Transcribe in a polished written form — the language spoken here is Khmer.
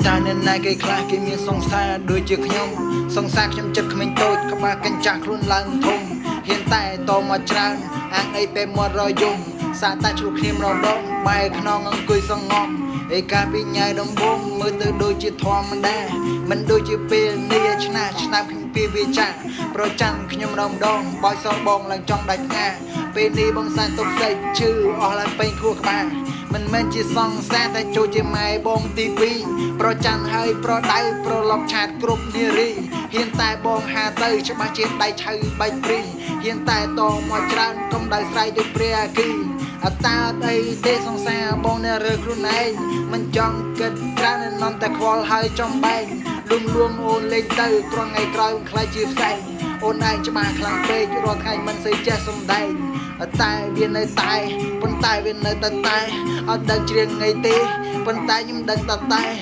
ตาเนี่ยนายคลาគេមានសង្សារដូចជាខ្ញុំសង្សារខ្ញុំចិត្តក្មេងតូចក្បាលកញ្ចាស់ខ្លួនឡើងធំហ៊ានតែតមកច្រើនអាងអីពេលមករយំសាតែឆ្លុះគ្នាម្ដងបែរខ្នងអង្គុយសងំឯកាពីញ៉ៃដំបងមើលទៅដូចជាធម្មតាមិនដូចជាពេលនេះឆ្នាំខ្ញុំពីវាចាប្រចាំខ្ញុំម្ដងបោយសបងឡើងចង់ដាច់ផ្កាពេលនេះបងសានទុកសេចឈឺអស់ឡើងពេញខួរក្បាលមិនមែនជាសង្សារតែចូលជាម៉ែបងទី2ប្រចាំហើយប្រដៅប្រឡប់ឆាតគ្រប់នារីហ៊ានតែបងហាទៅច្បាស់ជាដៃឆៅបែកព្រីហ៊ានតែតមកច្រើនកុំដៅស្រ័យដូចព្រះអាគីអត់តាអីទេសង្សារបងនៅរើខ្លួនឯងមិនចង់គិតច្រើននំតែខ្វល់ហើយចំបែងលួងអូនលេងទៅក្រថ្ងៃក្រោយខ្លាចជាផ្សេងអូនឯងច្បាស់ខ្លាំងពេករាល់ថ្ងៃមិនសូវចេះសំដែងតែវានៅតែប៉ុន្តែវានៅតែអត់ដឹងច្រៀងអីទេប៉ុន្តែខ្ញុំដឹងតែ